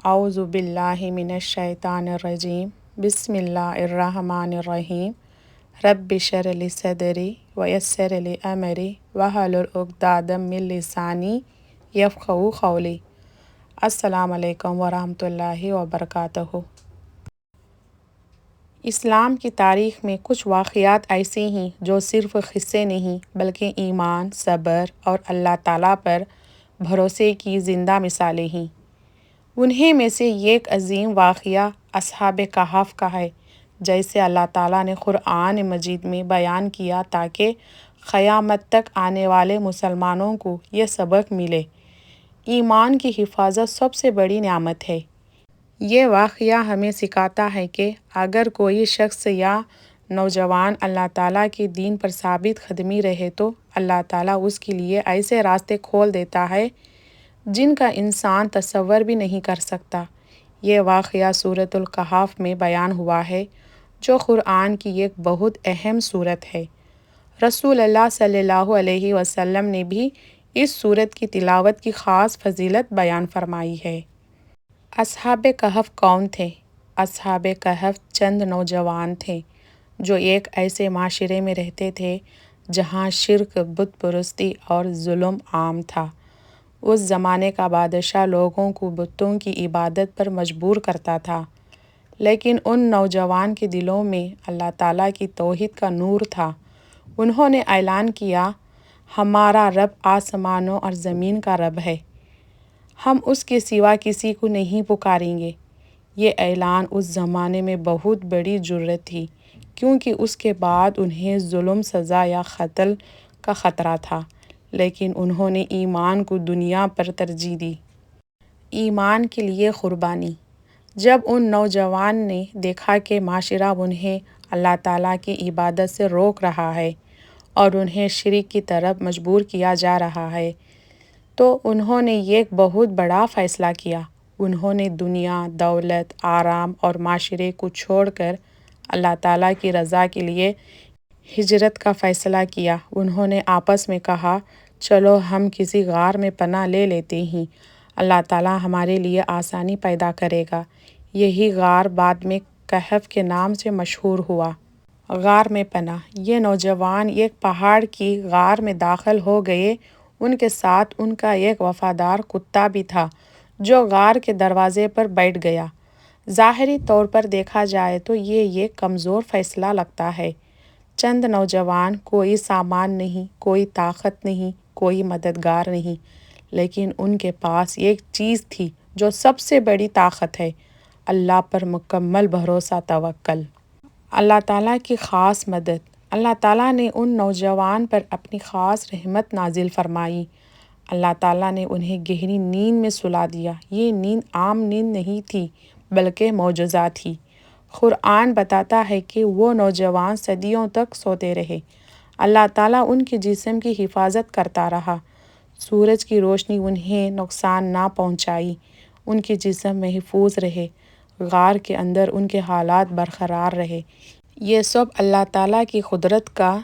اعوذ باللہ من الشیطان الرجیم بسم اللہ الرحمن الرحیم رب اشرح لی صدری ویسر لی امری واحلل عقدۃ من لسانی یفقہوا قولی۔ السلام علیکم ورحمۃ اللہ وبرکاتہ۔ اسلام کی تاریخ میں کچھ واقعات ایسے ہیں جو صرف قصے نہیں بلکہ ایمان، صبر اور اللہ تعالیٰ پر بھروسے کی زندہ مثالیں ہیں۔ انہیں میں سے ایک عظیم واقعہ اصحاب کہف کا ہے، جیسے اللہ تعالیٰ نے قرآن مجید میں بیان کیا تاکہ قیامت تک آنے والے مسلمانوں کو یہ سبق ملے: ایمان کی حفاظت سب سے بڑی نعمت ہے۔ یہ واقعہ ہمیں سکھاتا ہے کہ اگر کوئی شخص یا نوجوان اللہ تعالیٰ کے دین پر ثابت قدمی رہے تو اللہ تعالیٰ اس کے لیے ایسے راستے کھول دیتا ہے جن کا انسان تصور بھی نہیں کر سکتا۔ یہ واقعہ سورۃ الکہف میں بیان ہوا ہے، جو قرآن کی ایک بہت اہم سورت ہے۔ رسول اللہ صلی اللہ علیہ وسلم نے بھی اس سورت کی تلاوت کی خاص فضیلت بیان فرمائی ہے۔ اصحاب کہف کون تھے؟ اصحاب کہف چند نوجوان تھے جو ایک ایسے معاشرے میں رہتے تھے جہاں شرک، بت پرستی اور ظلم عام تھا۔ اس زمانے کا بادشاہ لوگوں کو بتوں کی عبادت پر مجبور کرتا تھا، لیکن ان نوجوان کے دلوں میں اللہ تعالیٰ کی توحید کا نور تھا۔ انہوں نے اعلان کیا، ہمارا رب آسمانوں اور زمین کا رب ہے، ہم اس کے سوا کسی کو نہیں پکاریں گے۔ یہ اعلان اس زمانے میں بہت بڑی جرأت تھی، کیونکہ اس کے بعد انہیں ظلم، سزا یا قتل کا خطرہ تھا، لیکن انہوں نے ایمان کو دنیا پر ترجیح دی۔ ایمان کے لیے قربانی۔ جب ان نوجوان نے دیکھا کہ معاشرہ انہیں اللہ تعالیٰ کی عبادت سے روک رہا ہے اور انہیں شرک کی طرف مجبور کیا جا رہا ہے، تو انہوں نے ایک بہت بڑا فیصلہ کیا۔ انہوں نے دنیا، دولت، آرام اور معاشرے کو چھوڑ کر اللہ تعالیٰ کی رضا کے لیے ہجرت کا فیصلہ کیا۔ انہوں نے آپس میں کہا، چلو ہم کسی غار میں پناہ لے لیتے ہیں، اللہ تعالیٰ ہمارے لیے آسانی پیدا کرے گا۔ یہی غار بعد میں کہف کے نام سے مشہور ہوا۔ غار میں پناہ۔ یہ نوجوان ایک پہاڑ کی غار میں داخل ہو گئے۔ ان کے ساتھ ان کا ایک وفادار کتا بھی تھا جو غار کے دروازے پر بیٹھ گیا۔ ظاہری طور پر دیکھا جائے تو یہ ایک کمزور فیصلہ لگتا ہے۔ چند نوجوان، کوئی سامان نہیں، کوئی طاقت نہیں، کوئی مددگار نہیں، لیکن ان کے پاس ایک چیز تھی جو سب سے بڑی طاقت ہے: اللہ پر مکمل بھروسہ، توکل۔ اللہ تعالیٰ کی خاص مدد۔ اللہ تعالیٰ نے ان نوجوان پر اپنی خاص رحمت نازل فرمائی۔ اللہ تعالیٰ نے انہیں گہری نیند میں سلا دیا۔ یہ نیند عام نیند نہیں تھی بلکہ معجزہ تھی۔ قرآن بتاتا ہے کہ وہ نوجوان صدیوں تک سوتے رہے۔ اللہ تعالیٰ ان کے جسم کی حفاظت کرتا رہا۔ سورج کی روشنی انہیں نقصان نہ پہنچائی، ان کے جسم محفوظ رہے۔ غار کے اندر ان کے حالات برقرار رہے۔ یہ سب اللہ تعالیٰ کی قدرت کا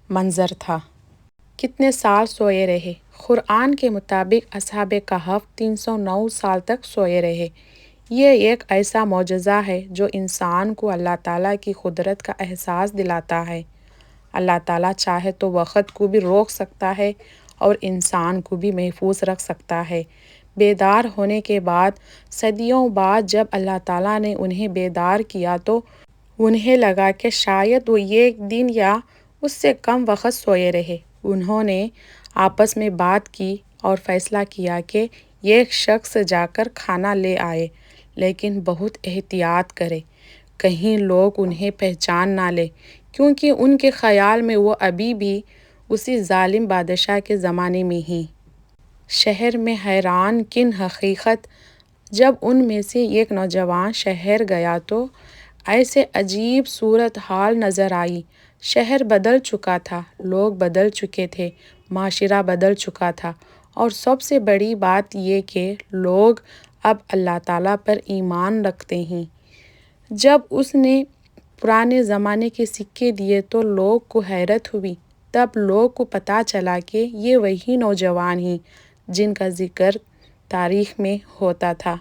منظر تھا۔ کتنے سال سوئے رہے؟ قرآن کے مطابق اصحاب کہف 309 سال تک سوئے رہے۔ یہ ایک ایسا معجزہ ہے جو انسان کو اللہ تعالیٰ کی قدرت کا احساس دلاتا ہے۔ اللہ تعالیٰ چاہے تو وقت کو بھی روک سکتا ہے اور انسان کو بھی محفوظ رکھ سکتا ہے۔ بیدار ہونے کے بعد صدیوں بعد جب اللہ تعالیٰ نے انہیں بیدار کیا تو انہیں لگا کہ شاید وہ ایک دن یا اس سے کم وقت سوئے رہے۔ انہوں نے آپس میں بات کی اور فیصلہ کیا کہ ایک شخص جا کر کھانا لے آئے، لیکن بہت احتیاط کرے، کہیں لوگ انہیں پہچان نہ لیں، کیونکہ ان کے خیال میں وہ ابھی بھی اسی ظالم بادشاہ کے زمانے میں ہیں۔ شہر میں حیران کن حقیقت: جب ان میں سے ایک نوجوان شہر گیا تو ایسے عجیب صورتحال نظر آئی۔ شہر بدل چکا تھا، لوگ بدل چکے تھے، معاشرہ بدل چکا تھا، اور سب سے بڑی بات یہ کہ لوگ اب اللہ تعالیٰ پر ایمان رکھتے ہیں۔ جب اس نے پرانے زمانے کے سکے دیے تو لوگ کو حیرت ہوئی۔ تب لوگ کو پتہ چلا کہ یہ وہی نوجوان ہیں جن کا ذکر تاریخ میں ہوتا تھا۔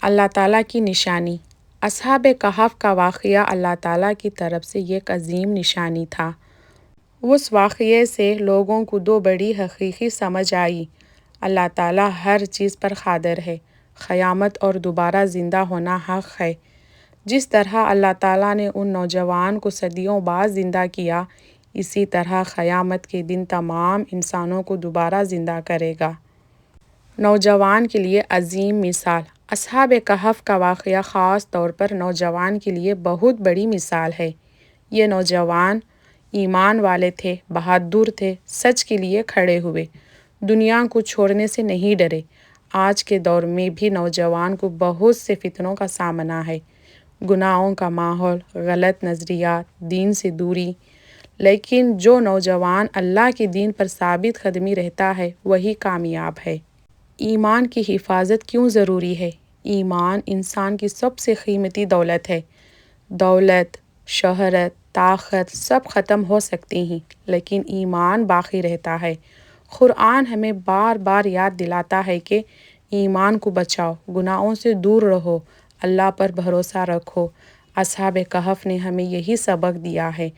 اللہ تعالیٰ کی نشانی۔ اصحاب کہف کا واقعہ اللہ تعالیٰ کی طرف سے ایک عظیم نشانی تھا۔ اس واقعے سے لوگوں کو دو بڑی حقیقت سمجھ آئی۔ اللہ تعالیٰ ہر چیز پر قادر ہے۔ قیامت اور دوبارہ زندہ ہونا حق ہے۔ جس طرح اللہ تعالیٰ نے ان نوجوان کو صدیوں بعد زندہ کیا، اسی طرح قیامت کے دن تمام انسانوں کو دوبارہ زندہ کرے گا۔ نوجوان کے لیے عظیم مثال۔ اصحاب کہف کا واقعہ خاص طور پر نوجوان کے لیے بہت بڑی مثال ہے۔ یہ نوجوان ایمان والے تھے، بہادر تھے، سچ کے لیے کھڑے ہوئے، دنیا کو چھوڑنے سے نہیں ڈرے۔ آج کے دور میں بھی نوجوان کو بہت سے فتنوں کا سامنا ہے، گناہوں کا ماحول، غلط نظریات، دین سے دوری، لیکن جو نوجوان اللہ کے دین پر ثابت قدمی رہتا ہے وہی کامیاب ہے۔ ایمان کی حفاظت کیوں ضروری ہے؟ ایمان انسان کی سب سے قیمتی دولت ہے۔ دولت، شہرت، طاقت سب ختم ہو سکتی ہیں، لیکن ایمان باقی رہتا ہے۔ قرآن ہمیں بار بار یاد دلاتا ہے کہ ایمان کو بچاؤ، گناہوں سے دور رہو، اللہ پر بھروسہ رکھو۔ اصحاب کہف نے ہمیں یہی سبق دیا ہے۔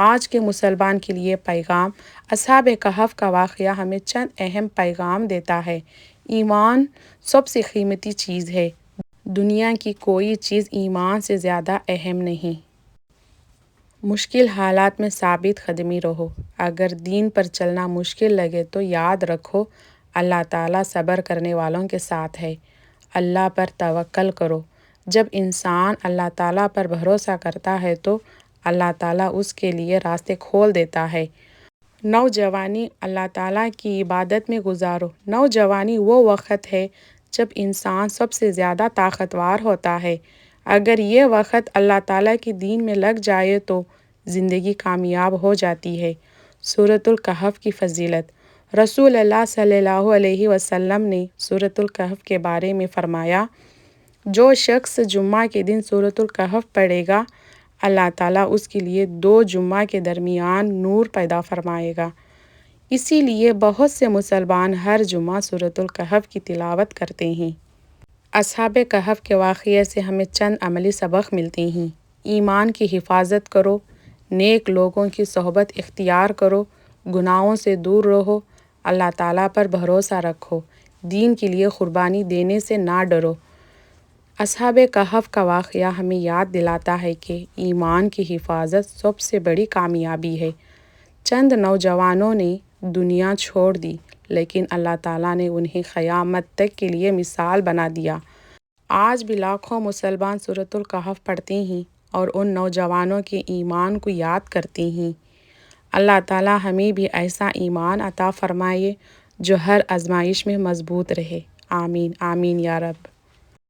آج کے مسلمان کے لیے پیغام۔ اصحاب کہف کا واقعہ ہمیں چند اہم پیغام دیتا ہے۔ ایمان سب سے قیمتی چیز ہے۔ دنیا کی کوئی چیز ایمان سے زیادہ اہم نہیں۔ مشکل حالات میں ثابت قدمی رہو۔ اگر دین پر چلنا مشکل لگے تو یاد رکھو، اللہ تعالیٰ صبر کرنے والوں کے ساتھ ہے۔ اللہ پر توکل کرو۔ جب انسان اللہ تعالیٰ پر بھروسہ کرتا ہے تو اللہ تعالیٰ اس کے لیے راستے کھول دیتا ہے۔ نوجوانی اللہ تعالیٰ کی عبادت میں گزارو۔ نوجوانی وہ وقت ہے جب انسان سب سے زیادہ طاقتور ہوتا ہے۔ اگر یہ وقت اللہ تعالیٰ کے دین میں لگ جائے تو زندگی کامیاب ہو جاتی ہے۔ سورۃ الکہف کی فضیلت۔ رسول اللہ صلی اللہ علیہ وسلم نے سورۃ الکہف کے بارے میں فرمایا، جو شخص جمعہ کے دن سورۃ الکہف پڑھے گا، اللہ تعالیٰ اس کے لیے 2 جمعہ کے درمیان نور پیدا فرمائے گا۔ اسی لیے بہت سے مسلمان ہر جمعہ سورۃ الکہف کی تلاوت کرتے ہیں۔ اصحاب کہف کے واقعے سے ہمیں چند عملی سبق ملتے ہیں۔ ایمان کی حفاظت کرو، نیک لوگوں کی صحبت اختیار کرو، گناہوں سے دور رہو، اللہ تعالیٰ پر بھروسہ رکھو، دین کے لیے قربانی دینے سے نہ ڈرو۔ اصحاب کہف کا واقعہ ہمیں یاد دلاتا ہے کہ ایمان کی حفاظت سب سے بڑی کامیابی ہے۔ چند نوجوانوں نے دنیا چھوڑ دی، لیکن اللہ تعالیٰ نے انہیں قیامت تک کے لیے مثال بنا دیا۔ آج بھی لاکھوں مسلمان سورۃ الکہف پڑھتے ہیں اور ان نوجوانوں کے ایمان کو یاد کرتے ہیں۔ اللہ تعالیٰ ہمیں بھی ایسا ایمان عطا فرمائے جو ہر آزمائش میں مضبوط رہے۔ آمین آمین یا رب۔